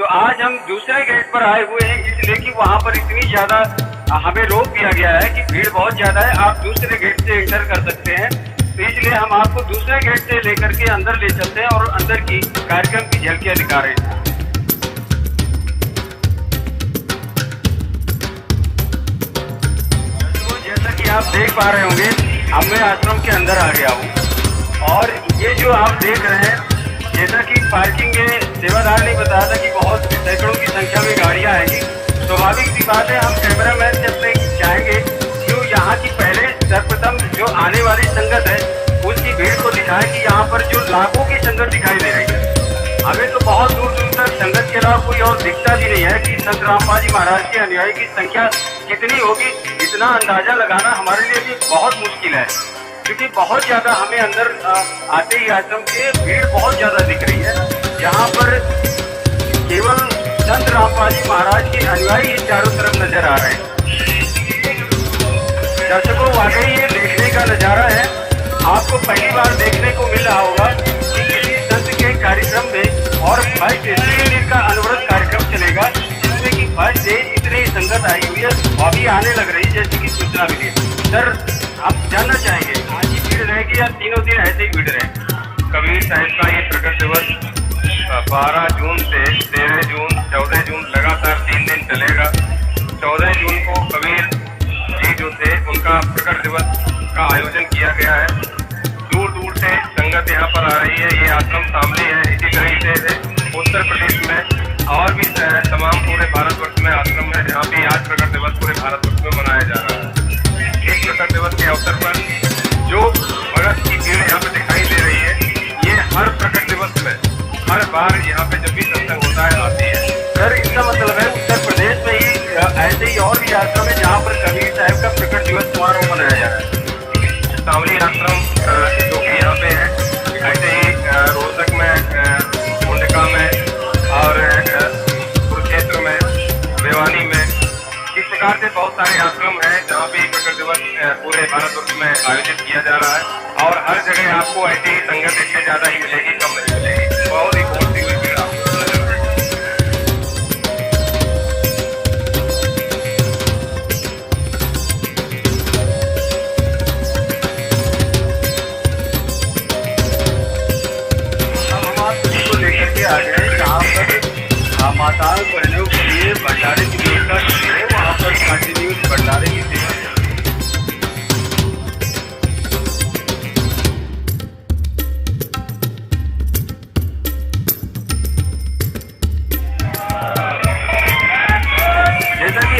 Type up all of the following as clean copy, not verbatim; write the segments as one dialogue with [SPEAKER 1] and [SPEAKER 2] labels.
[SPEAKER 1] तो आज हम दूसरे गेट पर आए हुए हैं, इसलिए कि वहाँ पर इतनी ज़्यादा हमें रोक दिया गया है कि भीड़ बहुत ज़्यादा है। आप दूसरे गेट से एंटर कर सकते हैं, तो इसलिए हम आपको दूसरे गेट से लेकर के अंदर ले चलते हैं और अंदर की कार्यक्रम की झलकियाँ दिखा रहे हैं। तो जैसा कि आप देख पा रहे होंगे, अब मैं आश्रम के अंदर आ गया हूँ और ये जो आप देख रहे हैं, जैसा कि पार्किंग में सेवादार ने बताया था कि बहुत सैकड़ों की संख्या में गाड़ियां आएंगी। स्वाभाविक सी बात है, हम कैमरामैन जब तक चाहेंगे कि यहाँ की पहले सर्वप्रथम जो आने वाली संगत है उसकी भीड़ को दिखाए कि यहाँ पर जो लाखों की संगत दिखाई दे रही है। हमें तो बहुत दूर दूर तक संगत के अलावा कोई और दिखता भी नहीं है कि संत रामपाल जी महाराज के अनुयायी की संख्या कितनी होगी। इतना अंदाजा लगाना हमारे लिए भी बहुत मुश्किल है, क्योंकि बहुत ज्यादा हमें अंदर आते ही आश्रम के भीड़ बहुत ज्यादा दिख रही है। यहाँ पर केवल संत रामपाल जी महाराज के अनुयायी चारों तरफ नजर आ रहे हैं। दर्शकों, वाकई ये देखने का नजारा है। आपको पहली बार देखने को मिल रहा होगा कि किसी संत के कार्यक्रम में और फर्स्ट डे 3 दिन का अनवरत कार्यक्रम चलेगा, जिसमें कि फर्स्ट डे इतनी संगत आई हुई है, अभी आने लग रही है जैसे कि सूचना मिली है। सर, आप जानना चाहेंगे आज ही भीड़ रहेगी या तीनों दिन ऐसे ही भीड़ रहेगी?
[SPEAKER 2] कबीर साहिब का ये प्रकट दिवस 12 जून से 13 जून 14 जून लगातार 3 दिन चलेगा। 14 जून को कबीर जी जो थे उनका प्रकट दिवस का आयोजन किया गया है। दूर दूर से संगत यहाँ पर आ रही है। ये आश्रम शामली है। इसी तरीके से उत्तर प्रदेश में और भी तमाम पूरे भारतवर्ष में आश्रम है जहाँ पे आज प्रकट दिवस पूरे भारतवर्ष में मनाया जा रहा है। इस प्रकट दिवस के अवसर पर जो भगत की भीड़ यहाँ पे दिखाई दे रही है, ये हर प्रकट दिवस में हर बार यहाँ पे जब भी सत्संग होता है आती है।
[SPEAKER 1] सर, इसका मतलब है उत्तर प्रदेश में ही ऐसे ही और भी आश्रम है जहाँ पर कबीर साहब का प्रकट दिवस समारोह मनाया जा रहा है।
[SPEAKER 2] शामली आश्रम जो कि यहाँ पे है, ऐसे ही रोहतक में, मुंडका में और कुरुक्षेत्र में, भिवानी में, इस प्रकार से बहुत सारे आश्रम हैं जहाँ पे प्रकट दिवस पूरे भारतवर्ष में आयोजित किया जा रहा है। और हर जगह आपको ऐसी ही संगत इससे ज्यादा ही मिलेगी, कम नहीं मिलेगी। बहुत ही पहुंचती हुई भीड़ आपको नजर आएगी।
[SPEAKER 1] हम आप सभी को लेकर के आ गए जहाँ पर माताओं बहनों के लिए भंडारे की व्यवस्था की है। वहाँ पर कंटिन्यूस भंडारे की सेवा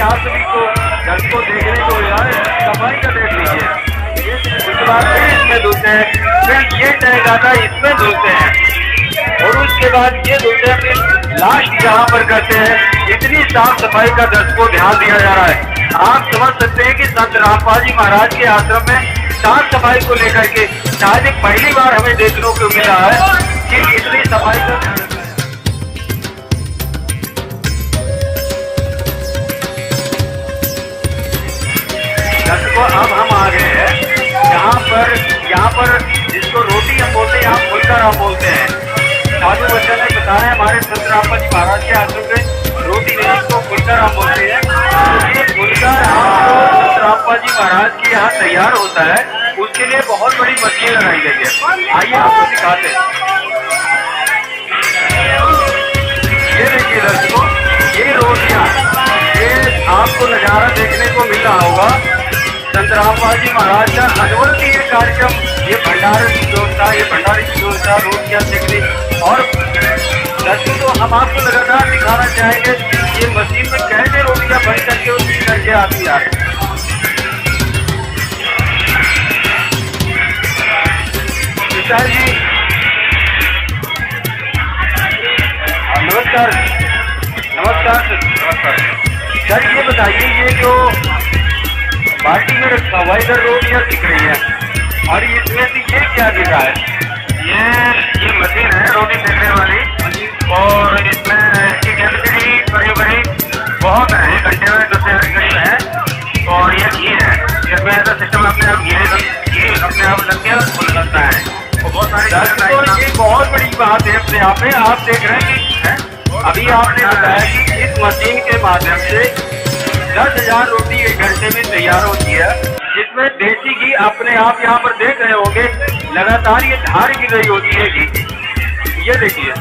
[SPEAKER 1] आप सभी को दर्शकों देखने को यार सफाई का देख लीजिए। उसके बाद फिर इसमें धुलते हैं, फिर ये टहगाता इसमें धुलते हैं और उसके बाद ये धुलते हैं, फिर लास्ट जहाँ पर करते हैं। इतनी साफ सफाई का दर्शकों ध्यान दिया जा रहा है। आप समझ सकते हैं कि संत रामपाल जी महाराज के आश्रम में साफ सफाई को लेकर के शायद पहली बार हमें देखने को मिला है कि इतनी सफाई का ध्यान। दर्शकों, अब हम आ गए हैं यहाँ पर जिसको रोटी हम बोलते हैं, यहाँ फुलका राम बोलते हैं। साधु बच्चन ने बताया हमारे संत रामपाल जी महाराज के आश्रम में रोटी नहीं, इसको फुलका राम बोलते हैं। तो ये फुलका राम संत रामपाल जी महाराज के यहाँ तैयार होता है, उसके लिए बहुत बड़ी मशीन लगाई गई है। आइए आपको दिखाते हैं। ये देखिए दर्शकों, ये रोटियाँ, ये आपको नजारा देखने को मिल रहा होगा। संत रामपाल जी महाराज का अनवरत ये कार्यक्रम, ये भंडारे की व्यवस्था, ये भंडारे की व्यवस्था, रोटियाँ सेकने और दर्शकों तो हम आपको लगातार दिखाना चाहेंगे ये मशीन में कैसे रोटियाँ बन करके उसकी करके आती आ रही। विशाल जी नमस्कार। नमस्कार सर, ये बताइए ये जो बाटी में रखा हुआ इधर रोटियाँ दिख रही है और इसमें से ये क्या दिख रहा है?
[SPEAKER 2] ये मशीन है रोटी सेकने वाली और इसमें इसकी कैपेसिटी करीब बहुत है, 1 घंटे में 10,000 करीब है। और ये घी है, इसमें ऐसा सिस्टम अपने आप घी अपने आप लग के खुल सकता है।
[SPEAKER 1] बहुत सारी ये बहुत बड़ी बात है अपने आप में। आप देख रहे हैं कि अभी आपने बताया कि इस मशीन के माध्यम से 10,000 रोटी 1 घंटे में तैयार होती है, जिसमें देसी घी अपने आप यहाँ पर देख रहे होंगे लगातार ये धार गिर रही होती है घी की। ये देखिए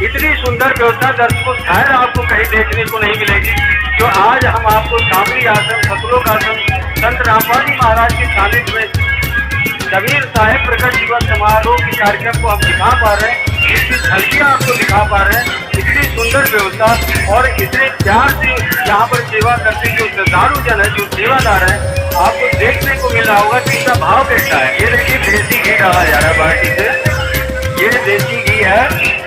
[SPEAKER 1] इतनी सुंदर व्यवस्था दर्शकों शायद आपको कहीं देखने को नहीं मिलेगी, जो आज हम आपको शामली आश्रम सतलोक आश्रम संत रामपाल जी महाराज के सानिध्य में कबीर साहेब प्रकट दिवस समारोह के कार्यक्रम को हम दिखा पा रहे हैं, इसकी झलकियां आपको दिखा पा रहे हैं। इतनी सुंदर व्यवस्था और इतने प्यार से यहाँ पर सेवा करते जो श्रद्धालु जन है, जो सेवादार है, आपको देखने को मिल रहा होगा कि इसका भाव कैसा है। ये देखिए देसी घी डाला जा रहा है बाल्टी से, ये देसी घी है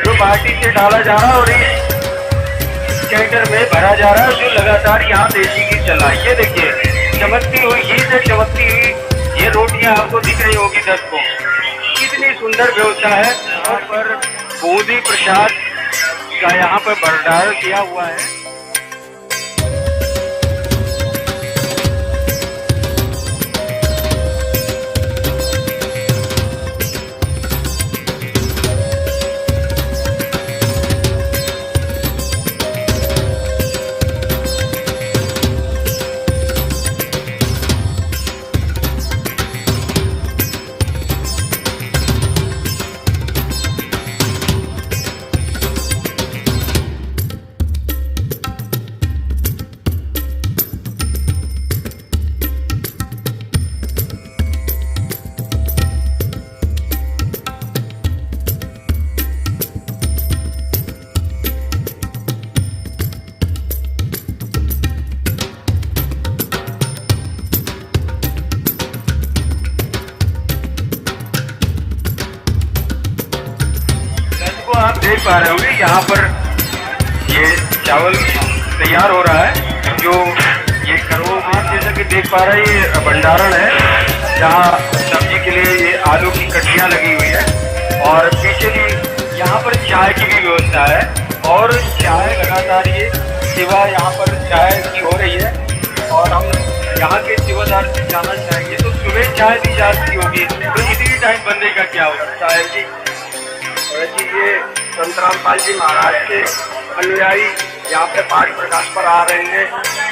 [SPEAKER 1] जो बाल्टी से डाला जा रहा है और इस कैंटर में भरा जा रहा है, जो लगातार यहाँ देसी घी चल रहा है। ये देखिए चमकती हुई घी से चमकती हुई ये रोटियां आपको दिख रही होगी दर्शकों। कितनी सुंदर व्यवस्था है। यहाँ पर बूंदी प्रसाद का यहाँ पर भंडारण किया हुआ है। आप देख पा रहे होंगे यहाँ पर ये चावल तैयार हो रहा है, जो ये करो आप जैसा कि देख पा रहे हैं ये भंडारण है, जहाँ सब्जी के लिए ये आलू की कट्टियाँ लगी हुई है और पीछे भी यहाँ पर चाय की भी व्यवस्था है और चाय लगातार ये सेवा यहाँ पर चाय की हो रही है। और हम यहाँ के सेवादार से जानना चाहेंगे तो सुबह चाय दी जाती होगी, तो इतनी टाइम बनने का क्या होता है जी?
[SPEAKER 3] जी ये संत रामपाल जी महाराज के अनुयायी यहाँ पे पाठ प्रकाश पर आ रहे हैं,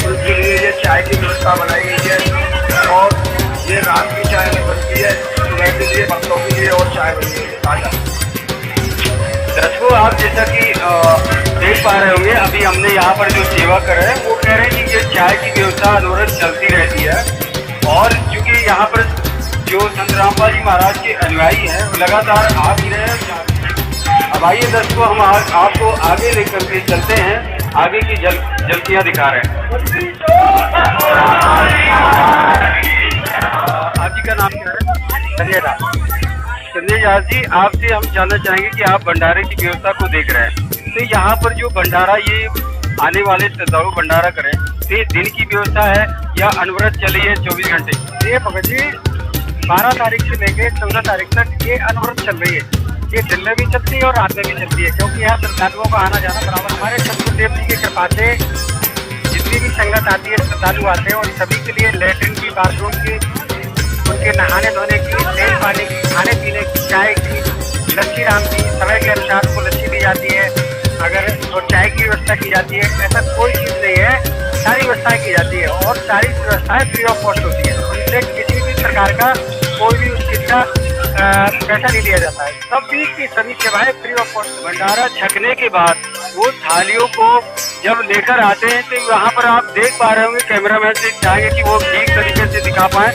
[SPEAKER 3] उनके लिए ये चाय की व्यवस्था बनाई गई है और ये रात की चाय में बनती है, सुबह के लिए भक्तों के लिए और चाय बनती है ताजा।
[SPEAKER 1] दर्शकों आप जैसा कि देख पा रहे होंगे, अभी हमने यहाँ पर जो सेवा कर रहे हैं वो कह रहे हैं कि ये चाय की व्यवस्था अनवरत चलती रहती है और क्योंकि यहाँ पर जो संत रामपाल जी महाराज के अनुयायी हैं वो लगातार आ भी रहे हैं। अब आइए दर्शकों हम आपको आगे लेकर के चलते हैं, आगे की झलकियाँ दिखा रहे हैं। आप जी का नाम क्या है? संजय दास। संजय दास जी, आपसे हम जानना चाहेंगे कि आप भंडारे की व्यवस्था को देख रहे हैं, तो यहाँ पर जो भंडारा ये आने वाले श्रद्धालु भंडारा करें, तो ये दिन की व्यवस्था है या अनवरत चली है 24 घंटे?
[SPEAKER 3] ये भगत जी 12 तारीख से लेके 14 तारीख तक ये अनवरत चल रही है। ये दिन में भी चलती है और रात में भी चलती है, क्योंकि यहाँ श्रद्धालुओं का आना जाना बराबर। हमारे सतगुरुदेव जी की कृपा से जितनी भी संगत आती है, श्रद्धालु आते हैं और सभी के लिए लेटरिन की, बाथरूम की, उनके नहाने धोने की, तेल पानी की, खाने पीने की, चाय की, लस्सी राम की, समय के अनुसार को लस्सी दी जाती है, अगर और चाय की व्यवस्था की जाती है। ऐसा कोई चीज़ नहीं है, सारी व्यवस्थाएँ की जाती है और सारी व्यवस्थाएँ फ्री ऑफ कॉस्ट होती है। उनसे किसी भी प्रकार का कोई भी उस चीज़ का पैसा नहीं लिया जाता है, सभी सेवाएं फ्री ऑफ कॉस्ट।
[SPEAKER 1] भंडारा छकने के बाद वो थालियों को जब लेकर आते हैं तो यहाँ पर आप देख पा रहे होंगे, कैमरामैन से चाहेंगे कि वो ठीक तरीके से दिखा पाए।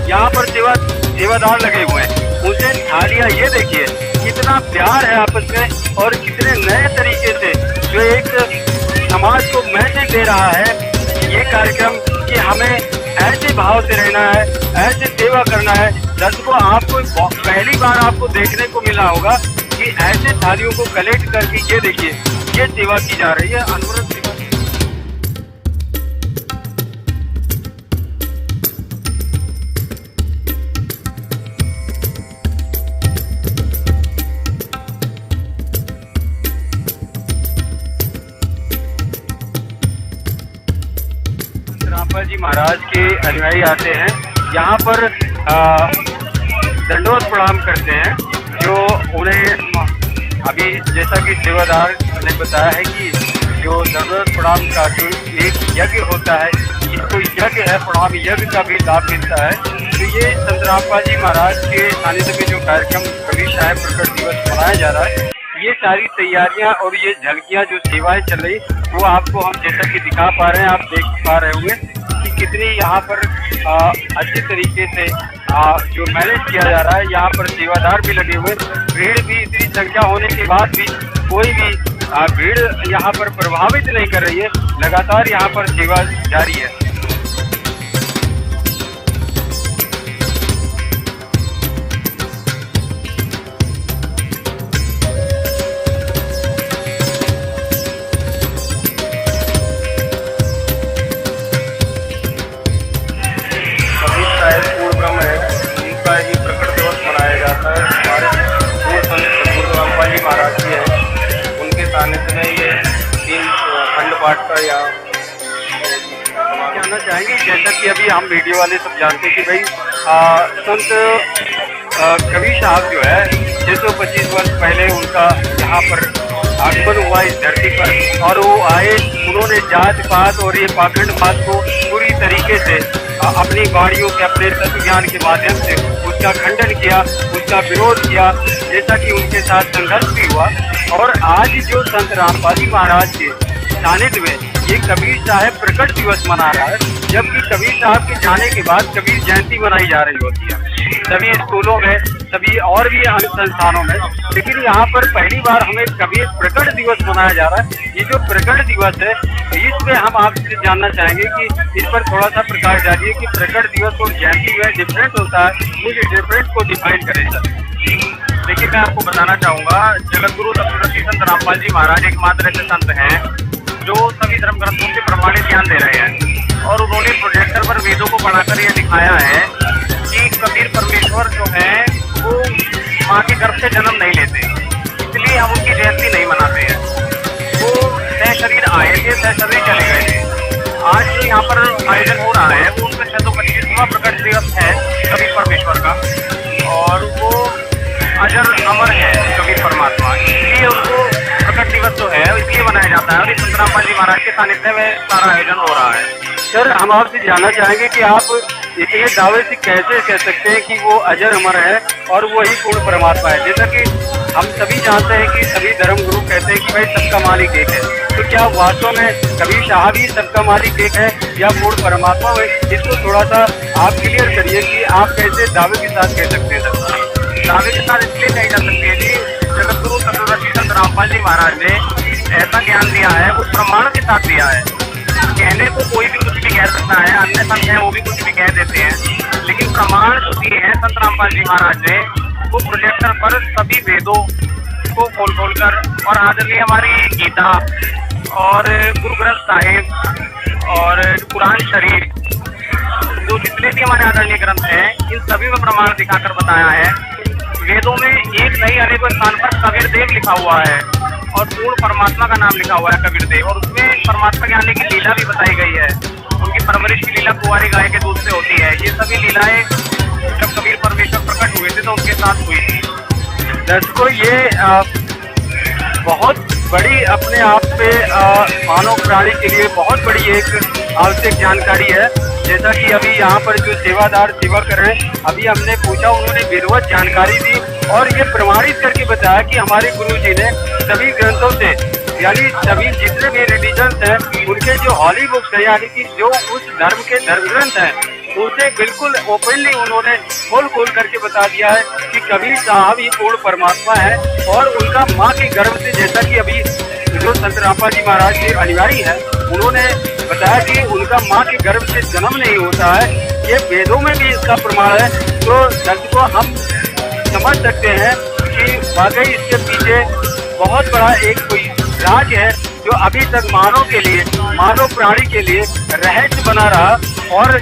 [SPEAKER 1] यहाँ पर सेवादार लगे हुए हैं, उनसे थालियाँ ये देखिए कितना प्यार है आपस में और कितने नए तरीके से जो एक समाज को मैसेज दे रहा है ये कार्यक्रम कि हमें ऐसे भाव से रहना है, ऐसे सेवा करना है। दर्शकों आपको पहली बार आपको देखने को मिला होगा कि ऐसे थालियों को कलेक्ट करके ये देखिए ये सेवा की जा रही है, अनवरत सेवा। रामपाल जी महाराज के अनुयायी आते हैं, यहाँ पर दंडवत प्रणाम करते हैं, जो उन्हें अभी जैसा कि सेवादार
[SPEAKER 3] ने बताया है कि जो जरूरत प्रणाम का जो एक यज्ञ होता है, इसको यज्ञ है प्रणाम यज्ञ का भी लाभ मिलता है। तो ये संत रामपाल जी महाराज के सानिध्य में जो कार्यक्रम कबीर साहब प्रकट दिवस मनाया जा रहा है, ये सारी तैयारियां और ये झलकियां जो सेवाएं चल रही, वो आपको हम जैसा कि दिखा पा रहे हैं, आप देख पा रहे होंगे कि कितनी यहाँ पर अच्छी तरीके से जो मैनेज किया जा रहा है। यहाँ पर सेवादार भी लगे हुए, भीड़ भी इतनी संख्या होने के बाद भी कोई भी भीड़ यहाँ पर प्रभावित नहीं कर रही है, लगातार यहाँ पर सेवा जारी है। जानना चाहेंगे, जैसा कि अभी हम वीडियो वाले सब जानते हैं कि भाई संत कबीर साहब जो है 625 वर्ष पहले उनका यहाँ पर आगमन हुआ इस धरती पर, और वो आए, उन्होंने जात पात और ये पाखंडवाद को पूरी तरीके से अपनी वाणियों के अपने तत्व ज्ञान के माध्यम से उसका खंडन किया, उसका विरोध किया, जैसा कि उनके साथ संघर्ष भी हुआ। और आज जो संत रामपाल जी महाराज के सानिध्य में ये कबीर साहब प्रकट दिवस मना रहा है, जबकि कबीर साहब के जाने के बाद कबीर जयंती मनाई जा रही होती है सभी स्कूलों में, सभी और भी अन्य संस्थानों में, लेकिन यहाँ पर पहली बार हमें कबीर प्रकट दिवस मनाया जा रहा है। ये जो प्रकट दिवस है, इसमें हम आपसे जानना चाहेंगे कि इस पर थोड़ा सा प्रकाश डालिए कि प्रकट दिवस और जयंती में डिफरेंट होता है, मुझे डिफरेंस को डिफाइन करें सर।
[SPEAKER 2] देखिए, मैं आपको बताना चाहूँगा, जगत गुरु सप्तऋषि संत रामपाल जी महाराज एकमात्र ऐसे संत हैं जो सभी धर्म ग्रंथों के प्रमाणित ज्ञान दे रहे हैं, और उन्होंने प्रोजेक्टर पर वेदों को पढ़ाकर यह दिखाया है कि कबीर परमेश्वर जो है वो माँ के गर्भ से जन्म नहीं लेते, इसलिए हम उनकी जयंती नहीं मनाते हैं। वो तय शरीर आए थे, तय शरीर चले गए थे। आज जो यहाँ पर आयोजन हो रहा है वो उनका 625वां प्रकट दिवस है कबीर परमेश्वर का, और वो अजर अमर है कबीर परमात्मा, इसलिए उनको प्रकट दिवस जो है इसलिए मनाया जाता है। और इस संत रामपाल जी महाराज के सानिध्य में सारा आयोजन हो रहा है।
[SPEAKER 3] सर, हम आपसे जानना चाहेंगे कि आप इतने दावे से कैसे कह सकते हैं कि वो अजर अमर है और वही पूर्ण परमात्मा है, जैसा कि हम सभी जानते हैं कि सभी धर्म गुरु कहते हैं कि भाई सबका मालिक एक है, तो क्या वास्तव में कबीर साहब ही सबका मालिक एक है या पूर्ण परमात्मा है? इसको थोड़ा सा आप क्लियर करिए कि आप कैसे दावे के साथ कह सकते हैं सर।
[SPEAKER 2] दावे के साथ इसलिए कही जा सकती है जी, जगत गुरु सप्तऋषि संत रामपाल जी महाराज ने ऐसा ज्ञान दिया है, उस प्रमाण के साथ दिया है। कहने को कोई भी कुछ भी कह सकता है, अन्य संत हैं वो भी कुछ भी कह देते हैं, लेकिन प्रमाण जो दिए हैं संत रामपाल जी महाराज ने, वो प्रोजेक्टर पर सभी वेदों को खोल कर, और आदरणीय हमारी गीता और गुरु ग्रंथ साहिब और कुरान शरीफ, जो जितने भी हमारे आदरणीय ग्रंथ हैं, इन सभी में प्रमाण दिखाकर बताया है। वेदों में एक नहीं अनेकों स्थान पर कबीर देव लिखा हुआ है और पूर्ण परमात्मा का नाम लिखा हुआ है कबीर देव, और उसमें परमात्मा ज्ञानी की लीला भी बताई गई है। उनकी परवरिश की लीला कुंवारी गाय के दूध से होती है। ये सभी लीलाएं जब कबीर परमेश्वर प्रकट हुए थे तो उनके साथ हुई थी।
[SPEAKER 3] दर्शकों, ये बहुत बड़ी अपने आप पे मानव प्राणी के लिए बहुत बड़ी एक आवश्यक जानकारी है। जैसा कि अभी यहाँ पर जो सेवादार सेवा कर रहे हैं, अभी हमने पूछा, उन्होंने विरोध जानकारी दी और ये प्रमाणित करके बताया कि हमारे गुरु जी ने सभी ग्रंथों से, यानी सभी जितने भी रिलीजन्स हैं, उनके जो हॉली बुक्स हैं, यानी कि जो उस धर्म के धर्म ग्रंथ हैं, उसे बिल्कुल ओपनली उन्होंने खोल करके बता दिया है कि कबीर साहब ही पूर्ण परमात्मा है और उनका माँ के गर्भ से, जैसा कि अभी जो संत रामपाल जी महाराज के अनुयायी है, उन्होंने बताया कि उनका माँ के गर्भ से जन्म नहीं होता है। ये वेदों में भी इसका प्रमाण है। तो दर्शकों, हम समझ सकते हैं कि वाकई इसके पीछे बहुत बड़ा एक कोई राज है जो अभी तक मानव के लिए, मानव प्राणी के लिए रहस्य बना रहा। और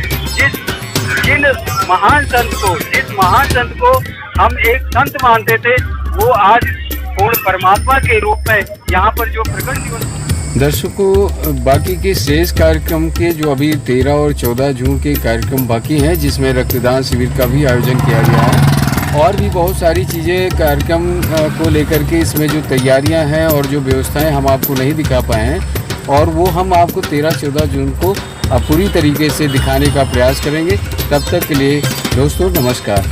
[SPEAKER 3] जिन महान संत को हम एक संत मानते थे, वो आज पूर्ण परमात्मा के रूप में यहाँ पर जो प्रकट दिवस।
[SPEAKER 4] दर्शकों, बाकी के शेष कार्यक्रम के जो अभी 13 और 14 जून के कार्यक्रम बाकी हैं, जिसमें रक्तदान शिविर का भी आयोजन किया गया है, और भी बहुत सारी चीज़ें कार्यक्रम को लेकर के इसमें जो तैयारियां हैं और जो व्यवस्थाएं हम आपको नहीं दिखा पाए हैं, और वो हम आपको 13-14 जून को पूरी तरीके से दिखाने का प्रयास करेंगे। तब तक के लिए दोस्तों नमस्कार।